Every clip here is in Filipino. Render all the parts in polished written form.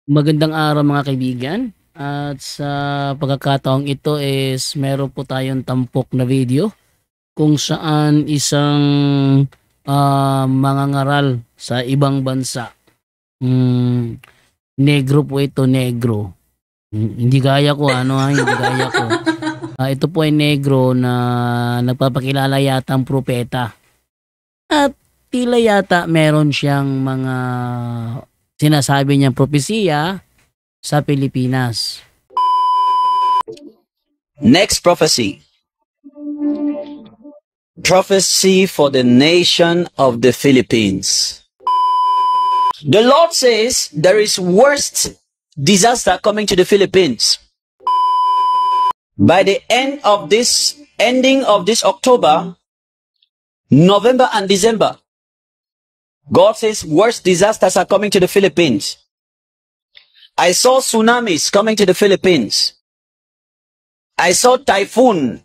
Magandang araw mga kaibigan. At sa pagkakataong ito is meron po tayong tampok na video kung saan isang mangangaral sa ibang bansa. Hmm, negro po ito, negro. Hindi gaya ko, hindi gaya ko. Ito po ay negro na nagpapakilala yata ang propeta. At tila yata meron siyang mga sinasabi niyang propesiya sa Pilipinas. Next prophecy. Prophecy for the nation of the Philippines. The Lord says there is worst disaster coming to the Philippines. By the ending of this October, November and December, God says worst disasters are coming to the Philippines. I saw tsunamis coming to the Philippines. I saw typhoon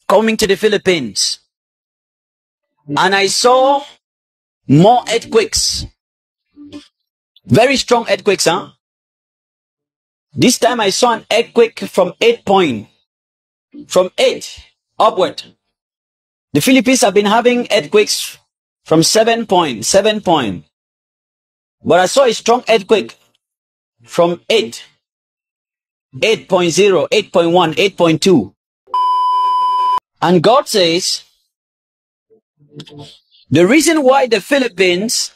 coming to the Philippines. And I saw more earthquakes. Very strong earthquakes, huh? This time I saw an earthquake from 8 upward. The Philippines have been having earthquakes from 7 point. But I saw a strong earthquake from 8.0, 8.1, 8.2. And God says, the reason why the Philippines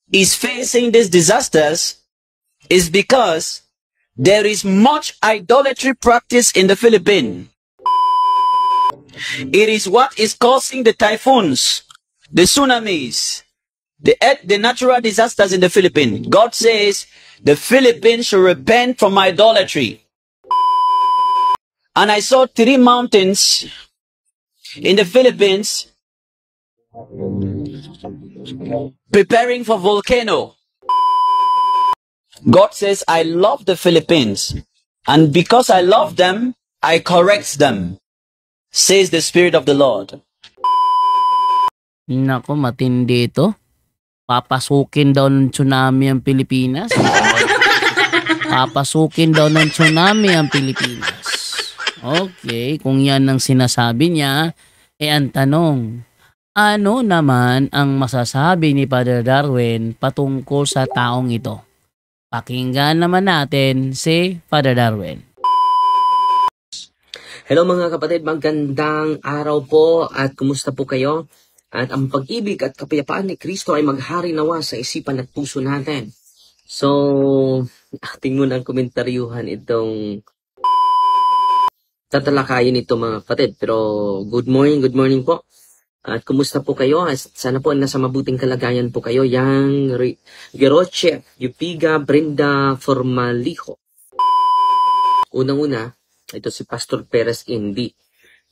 is facing these disasters is because there is much idolatry practice in the Philippines. It is what is causing the typhoons, the tsunamis, the natural disasters in the Philippines. God says the Philippines should repent from idolatry. And I saw 3 mountains in the Philippines preparing for volcano. God says, I love the Philippines, and because I love them, I correct them, says the Spirit of the Lord. Nako, matindi ito. Papasukin daw ng tsunami ang Pilipinas. Papasukin daw ng tsunami ang Pilipinas. Okay, kung yan ang sinasabi niya, ang tanong, ano naman ang masasabi ni Father Darwin patungkol sa taong ito? Pakinggan naman natin si Father Darwin. Hello mga kapatid, magandang araw po at kumusta po kayo? At ang pag-ibig at kapayapaan ni Kristo ay maghari nawa sa isipan at puso natin. So, ating munang komentaryuhan itong tatalakayin ito mga kapatid. Pero good morning po. At kumusta po kayo? Sana po nasa mabuting kalagayan po kayo. Yang Geroche, Yupiga, Brenda Formalijo. Unang-una, ito si Pastor Perez Indi.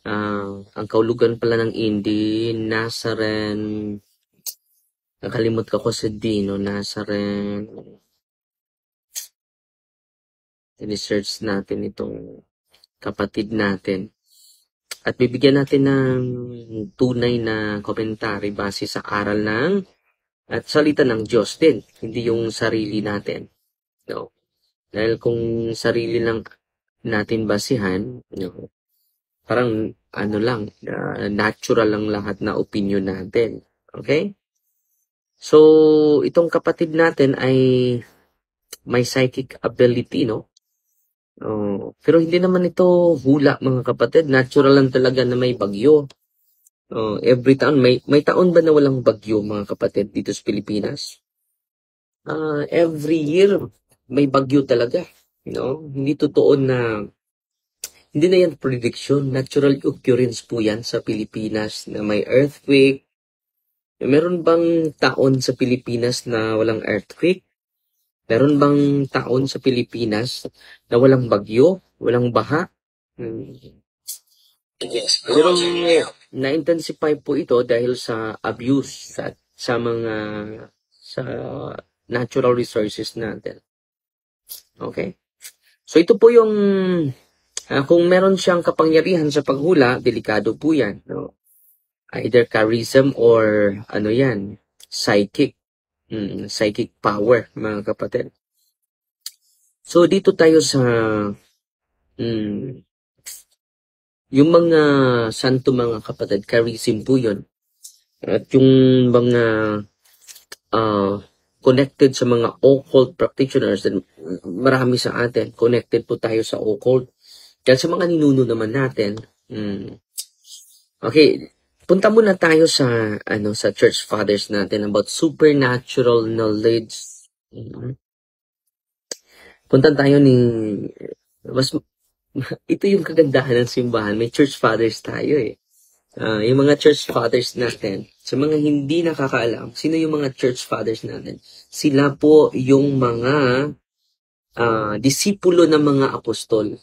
Ang kaulugan pala ng Indi, Nazaren. Nakalimot ko sa Dino, Nazaren. Ini-search natin itong kapatid natin. At bibigyan natin ng tunay na komentary base sa aral ng at salita ng Diyos din, hindi yung sarili natin. No? Dahil kung sarili lang natin basihan, no, parang natural lang lahat na opinion natin. Okay? So, itong kapatid natin ay may psychic ability, no? Pero hindi naman ito hula, mga kapatid. Natural lang talaga na may bagyo. Every taon, may taon ba na walang bagyo, mga kapatid, dito sa Pilipinas? Every year, may bagyo talaga. Hindi totoo na, hindi na yan prediction. Natural occurrence po yan sa Pilipinas na may earthquake. Meron bang taon sa Pilipinas na walang earthquake? Meron bang taon sa Pilipinas na walang bagyo, walang baha? Pero na-intensify po ito dahil sa abuse sa mga sa natural resources natin. Okay? So ito po yung kung meron siyang kapangyarihan sa paghula, delikado po yan. No? Either charism or psychic. Psychic power, mga kapatid. So, dito tayo sa yung mga santo mga kapatid, charism po yun. At yung mga connected sa mga occult practitioners, and marami sa atin, connected po tayo sa occult. Dahil sa mga ninuno naman natin, okay, punta muna tayo sa sa church fathers natin about supernatural knowledge. Punta tayo ito yung kagandahan ng simbahan, may church fathers tayo eh. Yung mga church fathers natin, sa mga hindi nakakaalam, sino yung mga church fathers natin? Sila po yung mga disipulo ng mga apostol.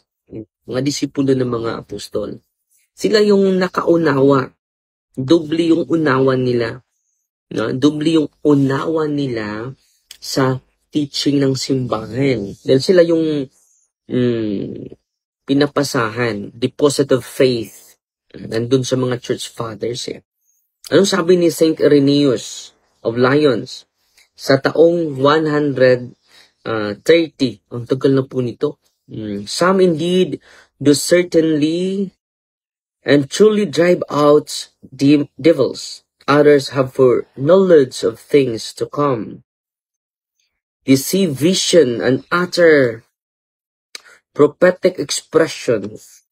Mga disipulo ng mga apostol. Sila yung nakaunawa. Doble yung unawa nila. No? Doble yung unawa nila sa teaching ng simbahan. Dahil sila yung pinapasahan, deposit of faith, nandun sa mga church fathers eh. Anong sabi ni Saint Irenaeus of Lyons sa taong 130? Ang tagal na po nito. Some indeed do certainly and truly drive out devils. Others have for knowledge of things to come. They see vision and utter prophetic expressions.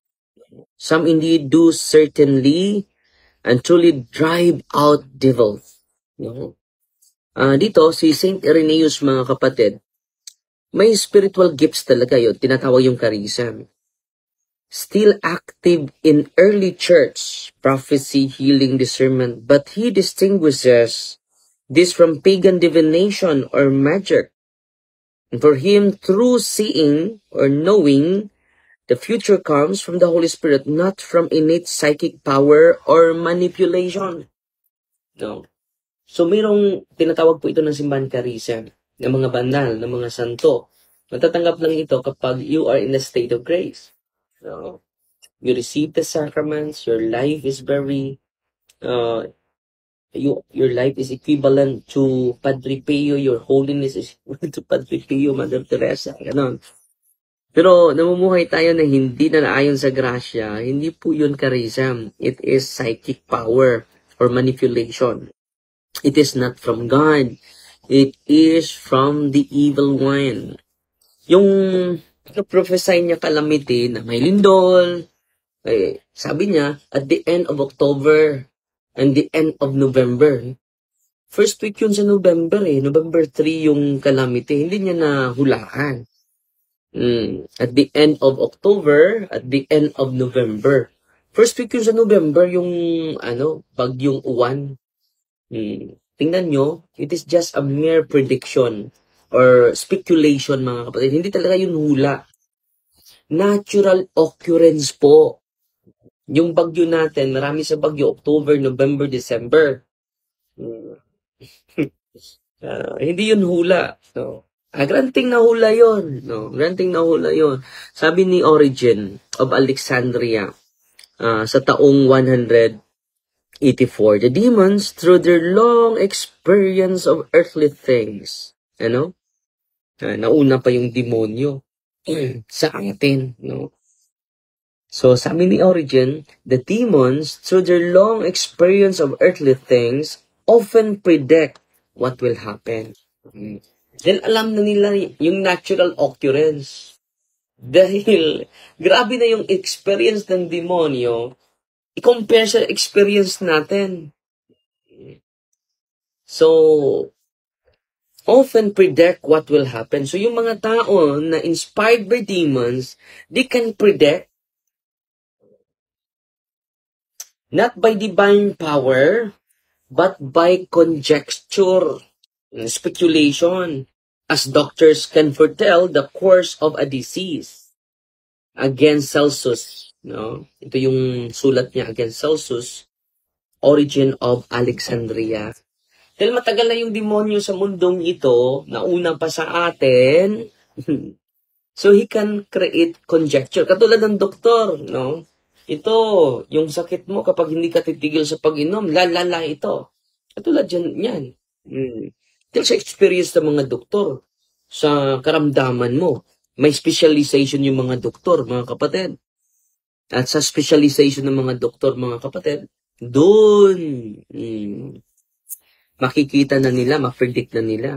Some indeed do certainly and truly drive out devils. No? Dito, si Saint Irenaeus, mga kapatid, may spiritual gifts talaga yun. Tinatawag yung charism. Still active in early church, prophecy, healing, discernment, but he distinguishes this from pagan divination or magic. And for him, true seeing or knowing the future comes from the Holy Spirit, not from innate psychic power or manipulation. No. So, mayroong tinatawag po ito ng simbahan charism, ng mga banal, ng mga santo. Matatanggap lang ito kapag you are in a state of grace. No. You receive the sacraments, your life is very, your life is equivalent to Padre Pio, your holiness is equivalent to Padre Pio, Mother Teresa, ganon. Pero namumuhay tayo na hindi na naayon sa grasya, hindi po yun charism. It is psychic power or manipulation. It is not from God. It is from the evil one. Yung prophesy niya calamity na may lindol, sabi niya, at the end of October and the end of November. First week yun sa November November 3 yung calamity. Hindi niya nahulaan. At the end of October, at the end of November. First week yun sa November, yung bagyong Uwan. Tingnan nyo, it is just a mere prediction or speculation, mga kapatid. Hindi talaga yun hula. Natural occurrence po. Yung bagyo natin, marami sa bagyo, October, November, December. Hindi yun hula. No? Granting na hula yun. No? Granting na hula yun. Sabi ni Origen of Alexandria, sa taong 184, the demons, through their long experience of earthly things, nauna pa yung demonyo sa atin. No? So, sabi ni Origen, the demons, through their long experience of earthly things, often predict what will happen. Dahil alam na nila yung natural occurrence. Dahil grabe na yung experience ng demonyo, i-compare sa experience natin. So, often predict what will happen. So, yung mga tao na inspired by demons, they can predict not by divine power, but by conjecture and speculation, as doctors can foretell the course of a disease. Against Celsus, no? Ito yung sulat niya against Celsus, Origen of Alexandria. Dahil matagal na yung demonyo sa mundong ito, nauna pa sa atin, so he can create conjecture. Katulad ng doktor, no? Ito, yung sakit mo kapag hindi ka titigil sa pag-inom, lalala ito. Katulad yan. Dahil sa experience ng mga doktor, sa karamdaman mo, may specialization yung mga doktor, mga kapatid. At sa specialization ng mga doktor, mga kapatid, doon, makikita na nila, ma-predict na nila.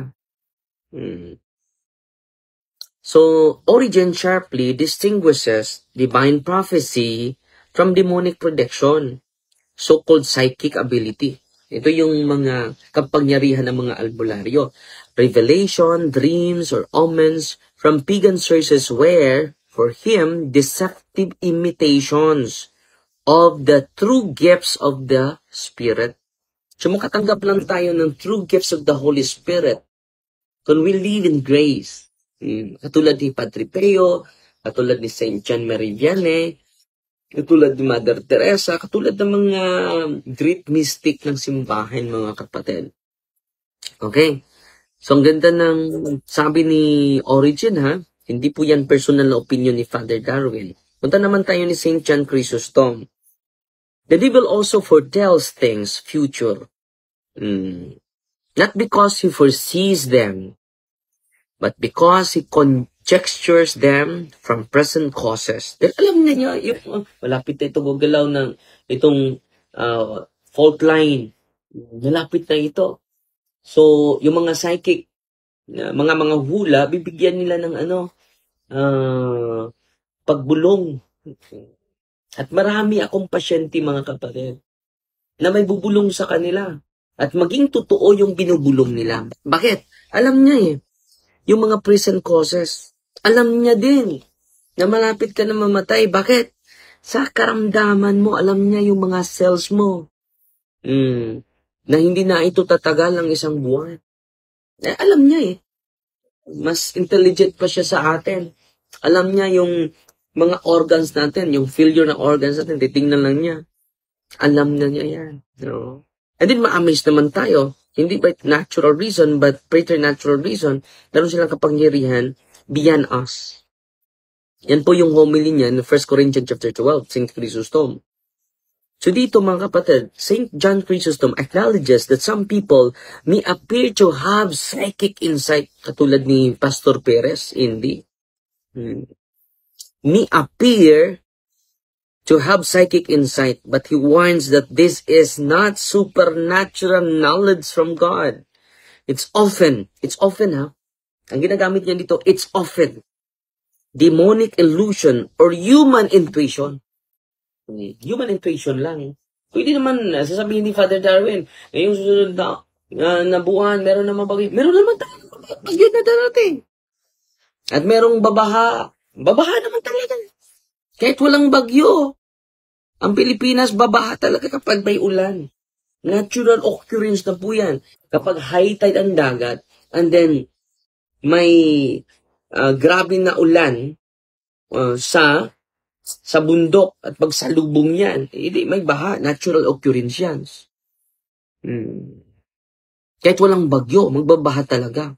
So, Origen sharply distinguishes divine prophecy from demonic prediction, so-called psychic ability. Ito yung mga kapangyarihan ng mga albularyo. Revelation, dreams, or omens from pagan sources were, for him, deceptive imitations of the true gifts of the Spirit. So makatanggap lang tayo ng true gifts of the Holy Spirit when we live in grace. Katulad ni Padre Pio, katulad ni Saint John Marie Vianney, katulad ni Mother Teresa, katulad ng mga great mystic ng simbahan, mga kapatid. Okay? So, ang ganda ng sabi ni Origen, ha? Hindi po yan personal na opinion ni Father Darwin. Punta naman tayo ni Saint John Chrysostom. The devil also foretells things future. Not because he foresees them, but because he conjectures them from present causes. Dahil alam na niya, malapit na ito gagalaw ng itong fault line. Malapit na ito. So, yung mga psychic, mga hula, bibigyan nila ng pagbulong. At marami akong pasyente, mga kapatid, na may bubulong sa kanila. At maging totoo yung binubulong nila. Bakit? Alam niya yung mga present causes. Alam niya din na malapit ka na mamatay. Bakit? Sa karamdaman mo, alam niya yung mga cells mo. Na hindi na ito tatagal ang isang buwan. Alam niya Mas intelligent pa siya sa atin. Alam niya yung mga organs natin, yung failure ng organs natin, titingnan lang niya. Alam na niya yan. No? And then ma-amaze naman tayo. Hindi by natural reason, but preternatural reason. Meron silang kapangyarihan beyond us. Yan po yung homily niya in 1 Corinthians chapter 12, St. Chrysostom. So dito, mga kapatid, St. John Chrysostom acknowledges that some people may appear to have psychic insight, katulad ni Pastor Perez, hindi. May appear to have psychic insight, but he warns that this is not supernatural knowledge from God. It's often, ang ginagamit niya dito, it's often demonic illusion or human intuition. Human intuition lang. Pwede naman, sasabihin ni Father Darwin, yung susunod na buwan, meron naman bagyo. Meron naman bagyo na darating. At merong babaha. Babaha naman talaga. Kahit walang bagyo. Ang Pilipinas, babaha talaga kapag may ulan. Natural occurrence na po yan. Kapag high tide ang dagat, and then may grabe na ulan sa bundok at pagsalubong yan, may baha. Natural occurrence yan. Kahit walang bagyo, magbabaha talaga.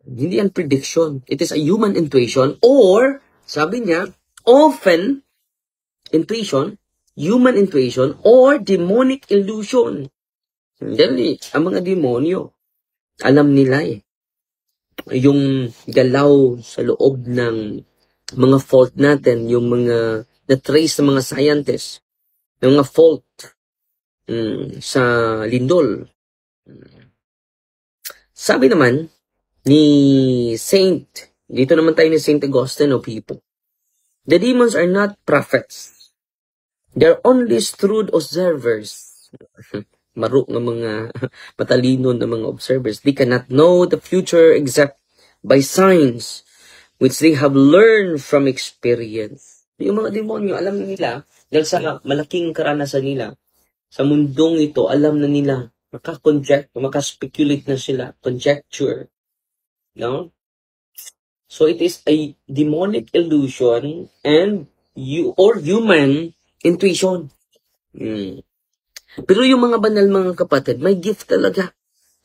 Hindi yan prediction. It is a human intuition or, sabi niya, often intuition, human intuition, or demonic illusion. Dali, ang mga demonyo, alam nila yung galaw sa loob ng mga fault natin, yung mga na-trace ng mga scientists, yung mga fault sa lindol. Sabi naman ni dito naman tayo ni Saint Augustine of Hippo, the demons are not prophets. They're only shrewd observers. Maruk ng mga matalino ng mga observers. They cannot know the future except by signs which they have learned from experience. Yung mga demonyo, alam na nila, dahil sa malaking karanasan nila, sa mundong ito, alam na nila, maka-speculate na sila, conjecture. No? So it is a demonic illusion and or human intuition. Pero yung mga banal, mga kapatid, may gift talaga.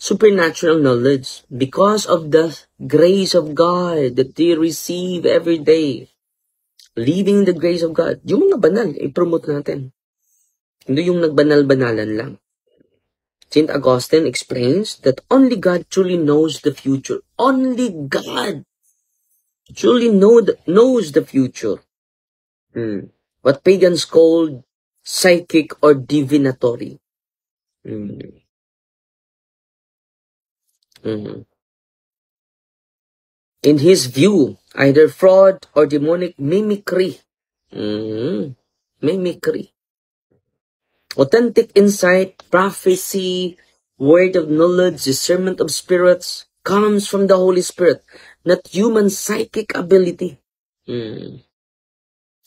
Supernatural knowledge because of the grace of God that they receive every day. Living the grace of God. Yung mga banal, i-promote natin. Hindi yung nagbanal-banalan lang. St. Augustine explains that only God truly knows the future. Only God. truly knows the future. What pagans called psychic or divinatory. In his view, either fraud or demonic mimicry. Mimicry. Authentic insight, prophecy, word of knowledge, discernment of spirits comes from the Holy Spirit, not human psychic ability.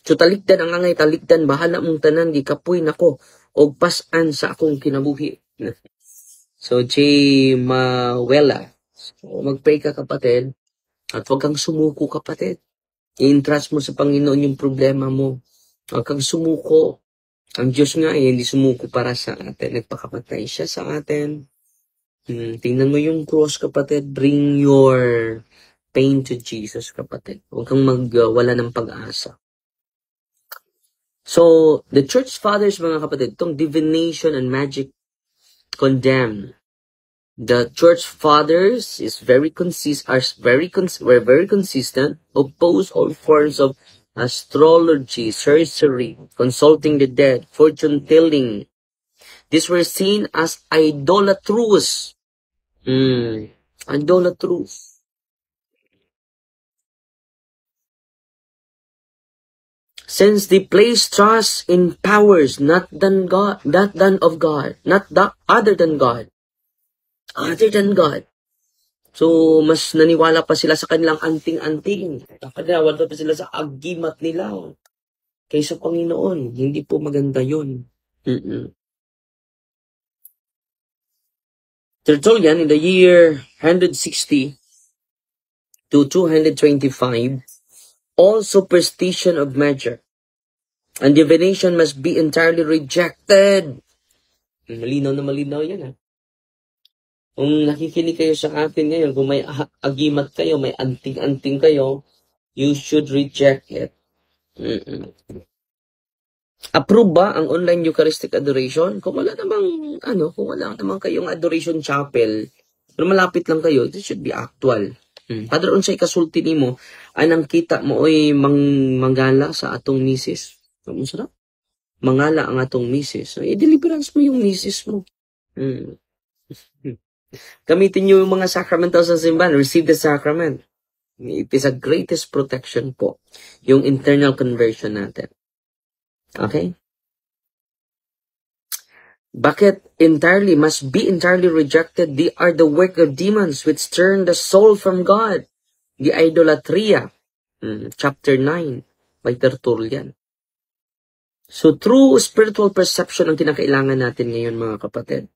So talikdan ang angay, talikdan, bahala mong tanan, di kapoy nako, og pasan sa akong kinabuhi. So, J. Mawela, so, mag-pray ka kapatid, at huwag kang sumuko kapatid. I-entrust mo sa Panginoon yung problema mo. Huwag kang sumuko. Ang Diyos nga hindi sumuko para sa atin. Nagpakamatay siya sa atin. Tingnan mo yung cross kapatid. Bring your pain to Jesus kapatid. Huwag kang wala ng pag-asa. So, the church fathers, mga kapatid, itong divination and magic condemn. The church fathers were very consistent, oppose all forms of astrology, sorcery, consulting the dead, fortune telling. These were seen as idolatrous. Idolatrous. Since they place trust in powers not other than God. So, mas naniwala pa sila sa kanilang anting-anting. Naniwala pa sila sa agimat nila. Kaysa Panginoon. Hindi po maganda yun. Tertullian, in the year 160 to 225, all superstition of magic and divination must be entirely rejected. Malinaw na malinaw yan. Kung nakikinig kayo sa atin ngayon, kung may agimat kayo, may anting-anting kayo, you should reject it. Approve ba ang online Eucharistic adoration? Kung wala namang kayong adoration chapel, pero malapit lang kayo, this should be actual. Padre, unsay kasulti nimo, anang kita mo oy manggala sa atong misis. Masarap. Mangala ang atong misis. So, i-deliverance mo yung misis mo. Gamitin nyo yung mga sacramental sa simbahan. Receive the sacrament. It is a greatest protection po. Yung internal conversion natin. Okay? Bakit must be entirely rejected? They are the work of demons which turn the soul from God. The idolatria. Chapter 9 by Tertullian. So, true spiritual perception ang kinakailangan natin ngayon, mga kapatid.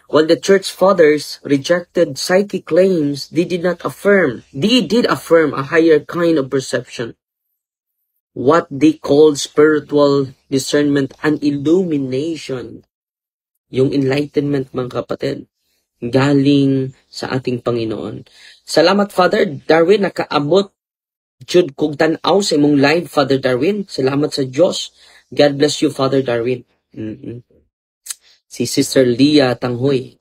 While the church fathers rejected psychic claims, they did affirm a higher kind of perception. What they called spiritual discernment and illumination. Yung enlightenment, mga kapatid, galing sa ating Panginoon. Salamat, Father Darwin, nakaabot jud kog tan-aw sa imong live, Father Darwin. Salamat sa Diyos. God bless you, Father Darwin. Si Sister Leah Tanghoy.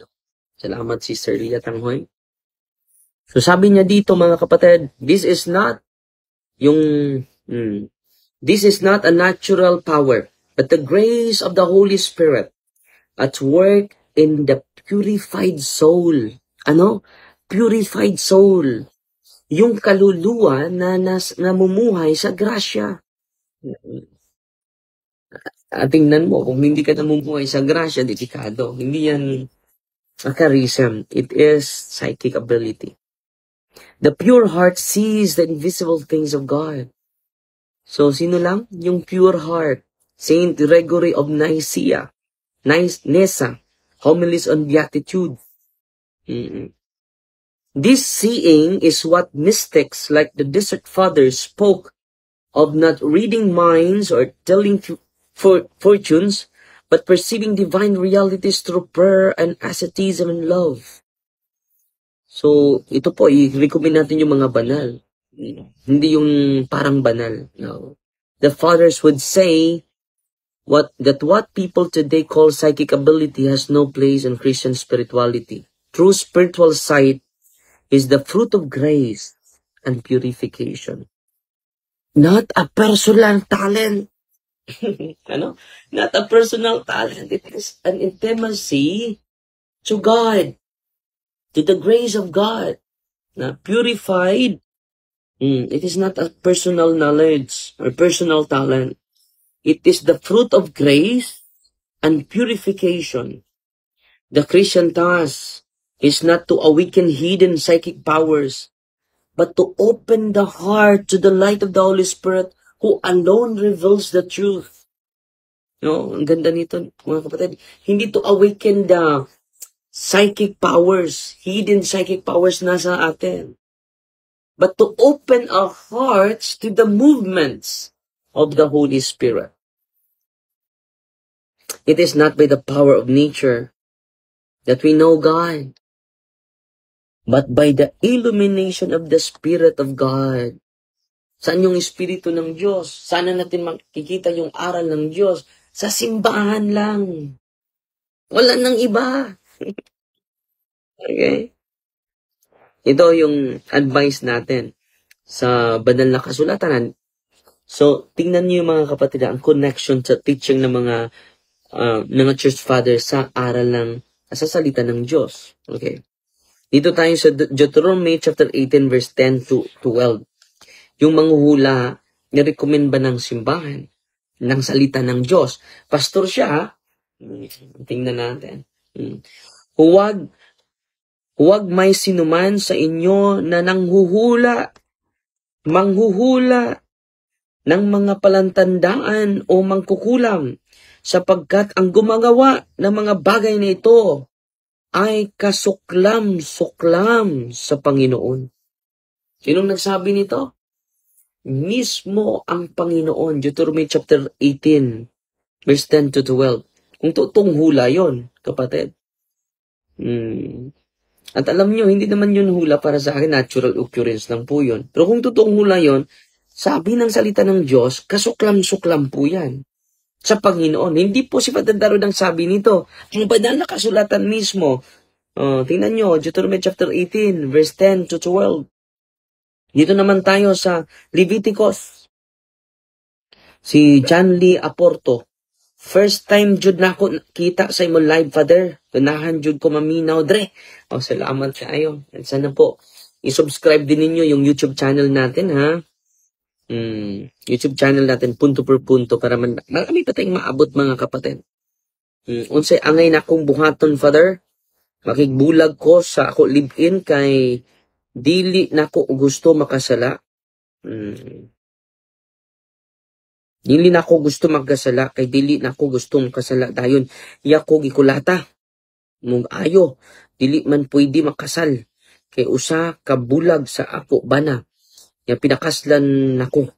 Salamat, Sister Leah Tanghoy. So sabi niya dito, mga kapatid, this is not a natural power, but the grace of the Holy Spirit at work in the purified soul. Purified soul. Yung kaluluwa na namumuhay sa grasya. Tingnan mo, kung hindi ka namumuhay sa grasya, delikado. Hindi yan charism. It is psychic ability. The pure heart sees the invisible things of God. So, sino lang? Yung pure heart. Saint Gregory of Nyssa, Homilies on Beatitude. This seeing is what mystics like the Desert Fathers spoke of, not reading minds or telling fortunes, but perceiving divine realities through prayer and asceticism and love. So, ito po, i-recommend natin yung mga banal. Hindi yung parang banal. No. The fathers would say that what people today call psychic ability has no place in Christian spirituality. True spiritual sight is the fruit of grace and purification. Not a personal talent. Ano? Not a personal talent. It is an intimacy to God, to the grace of God. Na purified. It is not a personal knowledge or personal talent. It is the fruit of grace and purification. The Christian task is not to awaken hidden psychic powers, but to open the heart to the light of the Holy Spirit who alone reveals the truth. No, ang ganda nito, mga kapatid. Hindi to awaken the psychic powers, hidden psychic powers nasa atin, but to open our hearts to the movements of the Holy Spirit. It is not by the power of nature that we know God, but by the illumination of the Spirit of God. Saan yung Espiritu ng Diyos? Sana natin makikita yung aral ng Diyos? Sa simbahan lang. Wala nang iba. Okay? Ito yung advice natin sa banal na kasulatan. So, tingnan niyo yung mga kapatid, ang connection sa teaching ng mga church fathers sa aral ng sa salita ng Diyos. Okay. Dito tayo sa Deuteronomy chapter 18 verse 10 to 12. Yung manghuhula, ni-recommend ba ng simbahan ng salita ng Diyos? Pastor siya, tingnan natin. Huwag may sinuman sa inyo na manghuhula ng mga palantandaan o mangkukulam, sapagkat ang gumagawa ng mga bagay na ito ay kasuklam-suklam sa Panginoon. Sinong nagsabi nito? Mismo ang Panginoon. Deuteronomy chapter 18, verse 10 to 12. Kung totoong hula yon, kapatid. At alam nyo, hindi naman yun hula para sa akin, natural occurrence lang po yun. Pero kung totoong hula yon, sabi ng salita ng Diyos, kasuklam-suklam po yan sa Panginoon. Hindi po si Father Darwin ang sabi nito. Ang banal na kasulatan mismo. Tingnan nyo, Deuteronomy chapter 18, verse 10 to 12. Dito naman tayo sa Leviticus. Si John Lee Aporto. First time jud na ako kita sa imo live, Father. Ganahan jud ko maminaw, dre. Salamat sa ayo. At sana po, i-subscribe din ninyo yung YouTube channel natin, ha? YouTube channel natin, punto per punto, para marami pa tayong maabot, mga kapatid. Unsay angay na akong buhaton, Father, makigbulag ko sa ako live-in kay dili na ko gusto makasala. Dili na ko gusto magkasala kay dili na ko gusto makasala dayon. Iya ko gikulata. Mong ayo, dili man pwede makasal kay usa ka bulag sa ako bana. Ya pinakaslan nako.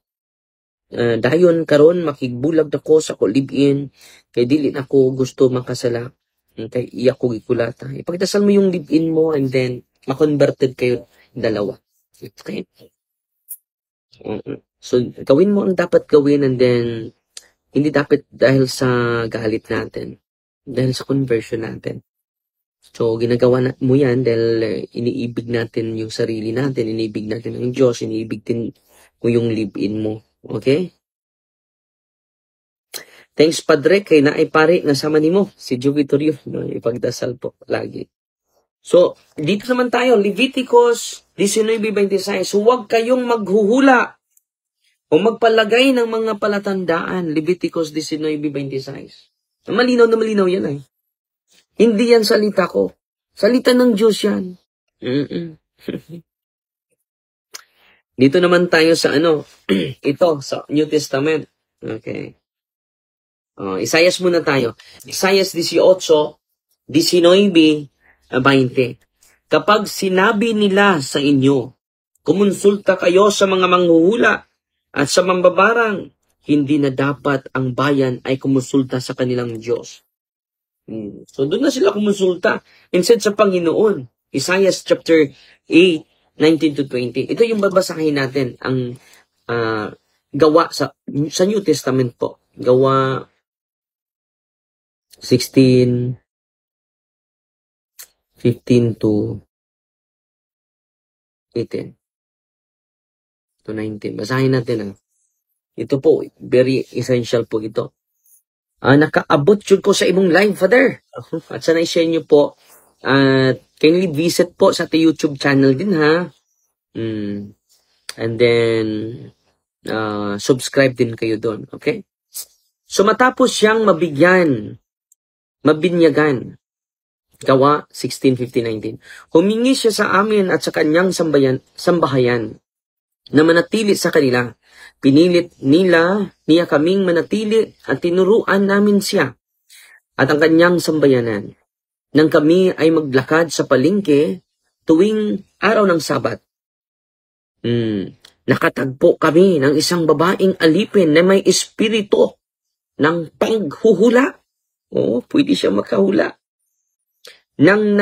Dayon karon makigbulag nako sa ko live-in kay dili na ko gusto makasala kay iya ko gikulata. Ipagdasal mo yung live-in mo and then ma-converted kayo dalawa. Okay? So gawin mo ang dapat gawin and then hindi dapat dahil sa galit natin, dahil sa conversion natin. So ginagawa mo yan dahil iniibig natin yung sarili natin, iniibig natin ang Diyos, iniibig din mo yung live-in mo. Okay? Thanks, Padre, kay naay pare nga sama nimo si Joey Torrio. Ipagdasal po lagi. So, dito naman tayo, Leviticus 19:26. Huwag kayong maghuhula o magpalagay ng mga palatandaan. Leviticus 19:26. Malinaw yan ay. Hindi yan salita ko. Salita ng Diyos yan. Dito naman tayo sa ito, sa New Testament. Okay. Isaias muna tayo. Isaias 18:19-20. Kapag sinabi nila sa inyo, kumonsulta kayo sa mga manghuhula at sa mambabarang, hindi na dapat ang bayan ay kumonsulta sa kanilang Diyos. So doon na sila kumonsulta instead sa Panginoon. Isaiah chapter 8:19-20. Ito yung babasahin natin ang gawa sa New Testament po. Gawa 16:15-18. to 19. Basahin natin. Ito po, very essential po ito. Nakaabot yun ko sa imong live, Father. At sana i-share nyo po. Kindly visit po sa ating YouTube channel din, ha. And then, subscribe din kayo doon, okay? So, matapos siyang mabinyagan, Gawa 16:15-19. Humingi siya sa amin at sa kanyang sambahayan na manatili sa kanila. Pinilit niya kaming manatili at tinuruan namin siya at ang kanyang sambayanan. Nang kami ay maglakad sa palengke tuwing araw ng Sabat. Nakatagpo kami ng isang babaeng alipin na may espiritu ng paghuhula. Oo, pwede siya makahula. Nang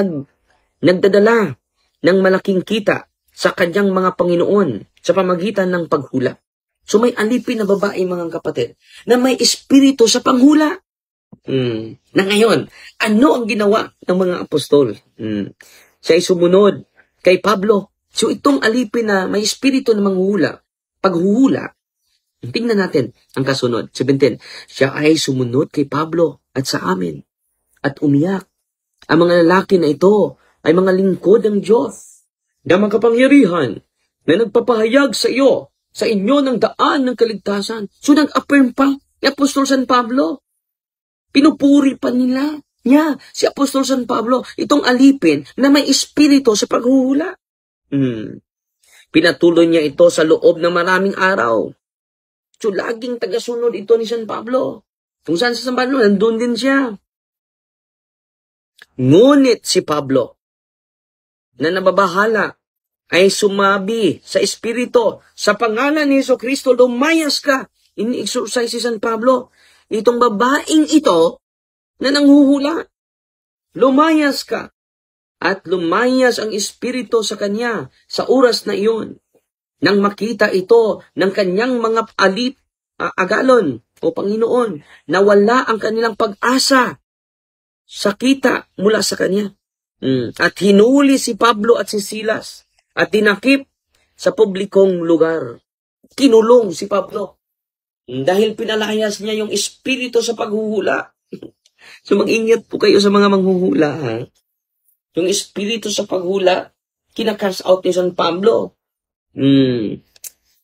nagdadala ng malaking kita sa kanyang mga Panginoon sa pamagitan ng paghula. So may alipin na babae, mga kapatid, na may espiritu sa panghula. Na ngayon, ano ang ginawa ng mga apostol? Siya ay sumunod kay Pablo. So itong alipin na may espiritu na paghuhula, tingnan natin ang kasunod. 17, siya ay sumunod kay Pablo at sa amin at umiyak. Ang mga lalaki na ito ay mga lingkod ng Diyos na makapangyarihan na nagpapahayag sa inyo ng daan ng kaligtasan. So nag-affirm pa ni Apostol San Pablo. Pinupuri pa niya si Apostol San Pablo, itong alipin na may espiritu sa paghuhula. Pinatuloy niya ito sa loob ng maraming araw. So laging tagasunod ito ni San Pablo. Kung saan sa San Pablo, nandun din siya. Ngunit si Pablo, na nababahala, ay sumabi sa espiritu, sa pangalan ni Jesucristo, lumayas ka. Ini-exorcise si San Pablo. Itong babaeng ito, na nanghuhula, lumayas ka. At lumayas ang espiritu sa kanya sa oras na iyon. Nang makita ito ng kanyang mga agalon o Panginoon, nawala ang kanilang pag-asa sa kita mula sa kanya. At hinuli si Pablo at si Silas at dinakip sa publikong lugar. Kinulong si Pablo dahil pinalayas niya yung espiritu sa paghuhula. So mag-ingat po kayo sa mga manghuhula, ha? Yung espiritu sa paghula, kinakast out ni San Pablo.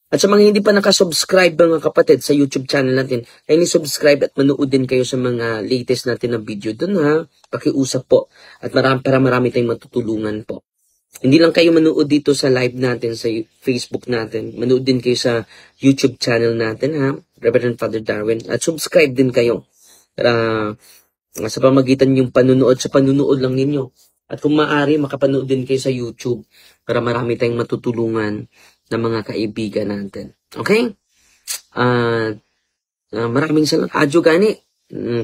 At sa mga hindi pa nakasubscribe, mga kapatid, sa YouTube channel natin, ay ni-subscribe at manood din kayo sa mga latest natin na video dun, ha? Pakiusap po. At marami tayong matutulungan po. Hindi lang kayo manood dito sa live natin, sa Facebook natin. Manood din kayo sa YouTube channel natin, ha? Reverend Father Darwin. At subscribe din kayo. Para sa pamagitan yung panunood, sa panunood lang ninyo. At kung maaari, makapanood din kayo sa YouTube para marami tayong matutulungan ng mga kaibigan natin. Okay? Maraming salamat. Adyo gani.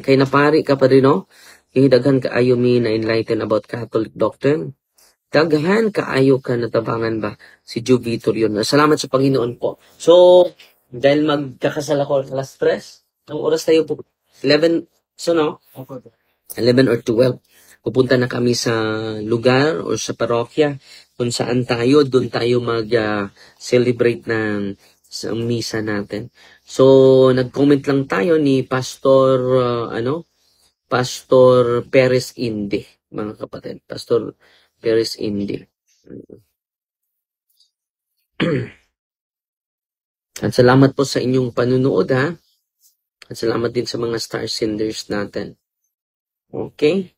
Kay napari ka pa rin, no? Daghan kaayo mi na enlighten about Catholic doctrine. Daghan kaayo ka natabangan ba si Joe Vitor yun. Salamat sa Panginoon po. So, dahil magkakasal ako alas 3, ang oras tayo po 11, so no? 11 or 12. Pupunta na kami sa lugar o sa parokya kung saan doon tayo mag-celebrate ng misa natin. So, nag-comment lang tayo ni Pastor, Pastor Perez Indi, mga kapatid. Pastor Perez Indi. At salamat po sa inyong panunood, ha? At salamat din sa mga star senders natin. Okay?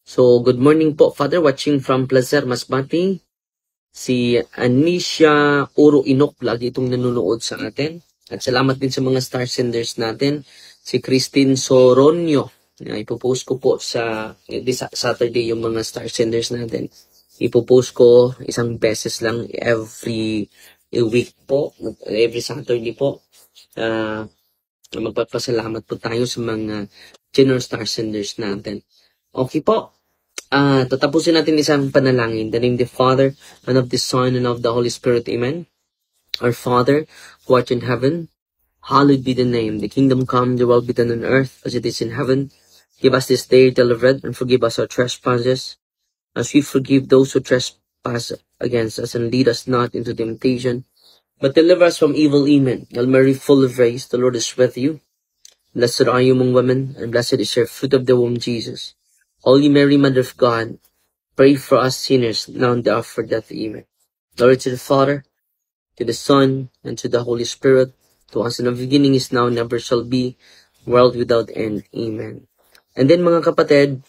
So, good morning po, Father, watching from Placer, Masbate. Si Anisha Oro Inok, lagi itong nanonood sa atin. At salamat din sa mga star senders natin. Si Christine Soronio. Ipopost ko po sa Saturday yung mga star senders natin. Ipopost ko isang beses lang every week po. Every Saturday po. Magpapasalamat po tayo sa mga general star senders natin. Okay po. Tatapusin natin isang panalangin. In the name of the Father, and of the Son, and of the Holy Spirit. Amen. Our Father, who art in heaven, hallowed be the name. The kingdom come, the will be done on earth as it is in heaven. Give us this day our daily bread, and forgive us our trespasses, as we forgive those who trespass pass against us, and lead us not into temptation, but deliver us from evil. Amen. Hail Mary, full of grace, the Lord is with you. Blessed are you among women, and blessed is your fruit of the womb, Jesus. Holy Mary, Mother of God, pray for us sinners, now and the hour of our death. Amen. Glory to the Father, to the Son, and to the Holy Spirit, to us in the beginning, is now, and never shall be, world without end. Amen. And then mga kapatid,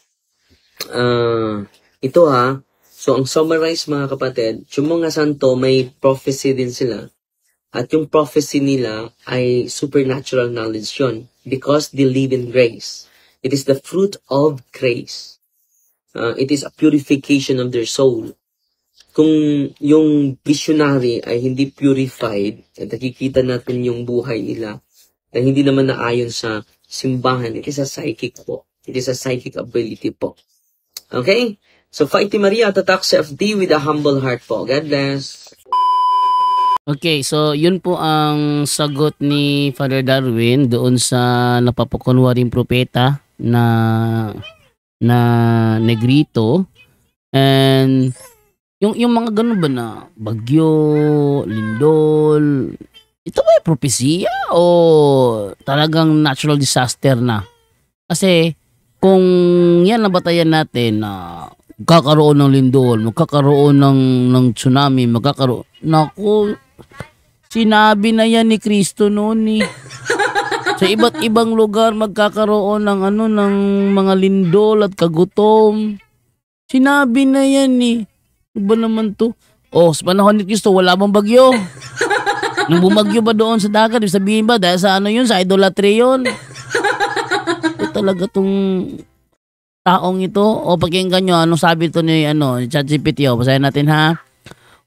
ito so ang summarize mga kapatid, yung mga santo may prophecy din sila. At yung prophecy nila ay supernatural knowledge yun because they live in grace. It is the fruit of grace. It is a purification of their soul. Kung yung visionary ay hindi purified, at nakikita natin yung buhay nila na hindi naman naayon sa simbahan, it is a psychic po. It is a psychic ability po. Okay? So, Fighty Maria, tatak sa FD with a humble heart po. God bless. Okay, so yun po ang sagot ni Father Darwin doon sa napapakunwaring propeta na Negrito. And yung mga ganun ba na bagyo, lindol, ito ba yung propesiya o talagang natural disaster na? Kasi kung yan nabatayan natin na magkakaroon ng lindol, magkakaroon ng tsunami, naku, sinabi na yan ni Kristo noon sa iba't ibang lugar magkakaroon ng ng mga lindol at kagutom. Sinabi na yan Ano ba naman to? Sa panahon ni Kristo wala bang bagyo? Nung bumagyo ba doon sa dagat, sabihin ba dahil sa yun, sa idolatry yun? Ito talaga tong taong ito. Pakinggan nyo, anong sabi ito ni ChatGPT. Basahin natin ha.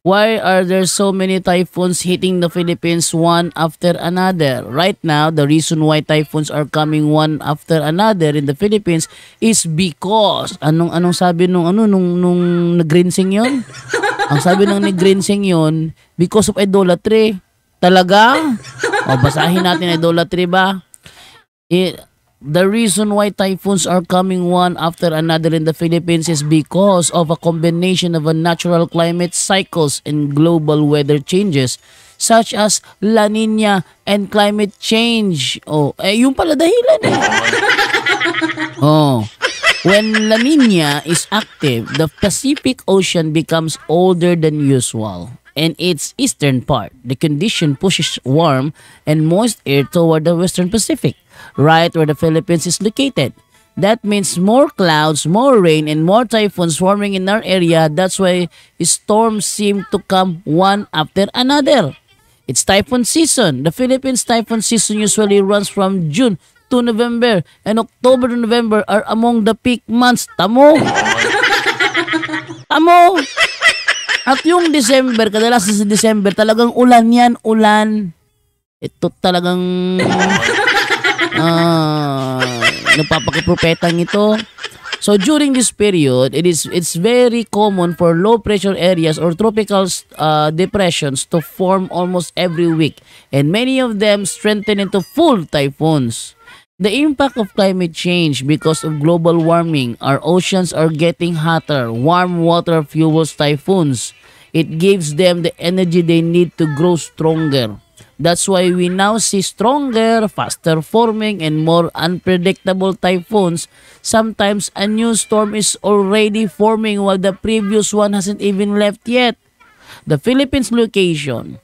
Why are there so many typhoons hitting the Philippines one after another? Right now, the reason why typhoons are coming one after another in the Philippines is because anong sabi nung nag-Grinsing yun? Ang sabi ng nag-Grinsing yun, because of idolatry. Talaga? Basahin natin idolatry ba? The reason why typhoons are coming one after another in the Philippines is because of a combination of natural climate cycles and global weather changes such as La Nina and climate change. Yung pala dahilan When La Nina is active, the Pacific Ocean becomes older than usual. In its eastern part, the condition pushes warm and moist air toward the western Pacific, right where the Philippines is located. That means more clouds, more rain, and more typhoons forming in our area. That's why storms seem to come one after another. It's typhoon season. The Philippines typhoon season usually runs from June to November, and October to November are among the peak months. Tamo! At yung December, kadalasan sa December, talagang ulan yan, ulan. Ito talagang nagpapakipropetang ito. So during this period, it's very common for low pressure areas or tropical depressions to form almost every week, and many of them strengthen into full typhoons. The impact of climate change because of global warming, our oceans are getting hotter. Warm water fuels typhoons. It gives them the energy they need to grow stronger. That's why we now see stronger, faster forming, and more unpredictable typhoons. Sometimes a new storm is already forming while the previous one hasn't even left yet. The Philippines location.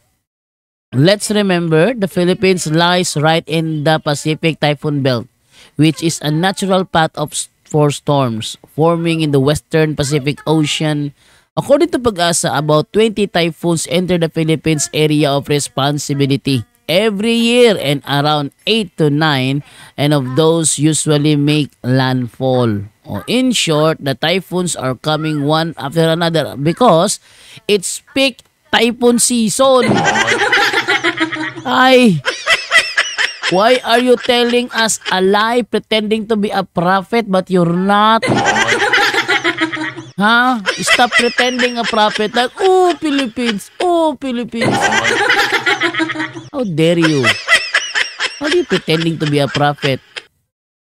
Let's remember, the Philippines lies right in the Pacific Typhoon Belt, which is a natural path for storms forming in the Western Pacific Ocean. According to Pag-asa, about 20 typhoons enter the Philippines area of responsibility every year, and around 8 to 9 and of those usually make landfall. In short, the typhoons are coming one after another because it's peak typhoon season. Why are you telling us a lie, pretending to be a prophet but you're not? Stop pretending a prophet like, Philippines. How dare you? How are you pretending to be a prophet?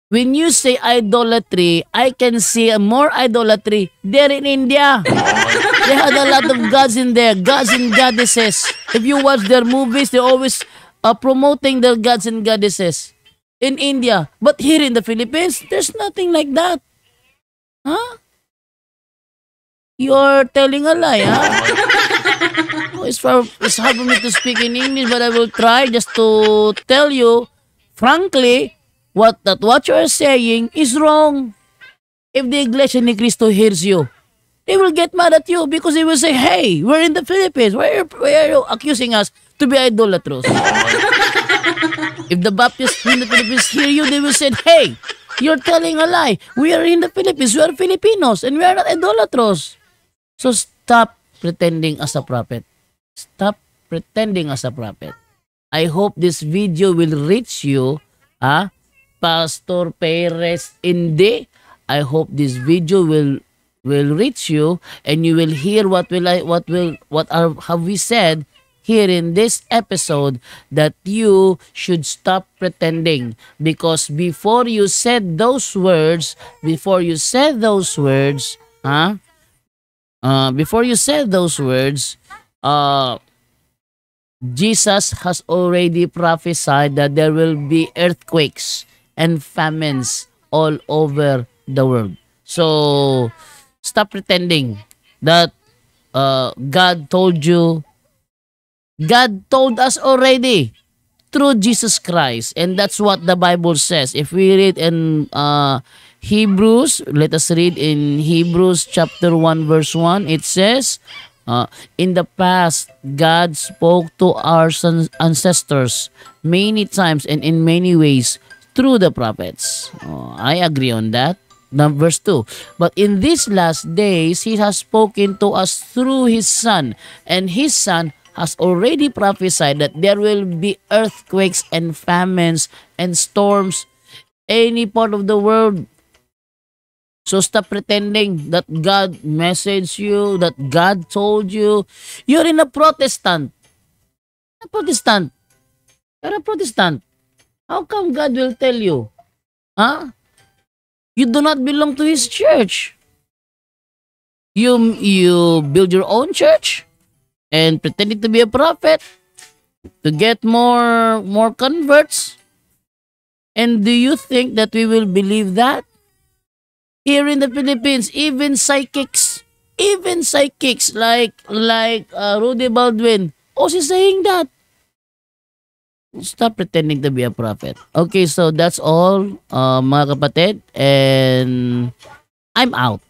When you say idolatry, I can see more idolatry there in India. They had a lot of gods in there, gods and goddesses. If you watch their movies, they're always promoting their gods and goddesses in India. But here in the Philippines, there's nothing like that. Huh? You're telling a lie, huh? Oh, it's hard for me to speak in English, but I will try just to tell you, frankly, what you are saying is wrong. If the Iglesia ni Cristo hears you, they will get mad at you because they will say, hey, we're in the Philippines. Why are you accusing us to be idolatrous? If the Baptists in the Philippines hear you, they will say, hey, you're telling a lie. We are in the Philippines. We are Filipinos and we are not idolatros. So stop pretending as a prophet. Stop pretending as a prophet. I hope this video will reach you, Pastor Perez Inde. I hope this video will reach you and you will hear what have we said here in this episode, that you should stop pretending, because before you said those words, Jesus has already prophesied that there will be earthquakes and famines all over the world. So stop pretending that God told you. God told us already through Jesus Christ, and that's what the Bible says. If we read in Hebrews, let us read in Hebrews chapter 1 verse 1. It says, in the past, God spoke to our ancestors many times and in many ways through the prophets. I agree on that. Verse 2. But in these last days, He has spoken to us through His Son, and His Son has already prophesied that there will be earthquakes and famines and storms any part of the world. So stop pretending that God messaged you, that God told you. You're in a Protestant. You're a Protestant. How come God will tell you? You do not belong to His church. You build your own church and pretending to be a prophet to get more converts. And do you think that we will believe that? Here in the Philippines, even psychics like Rudy Baldwin, she's saying that. Stop pretending to be a prophet. Okay, so that's all, mga kapatid, and I'm out.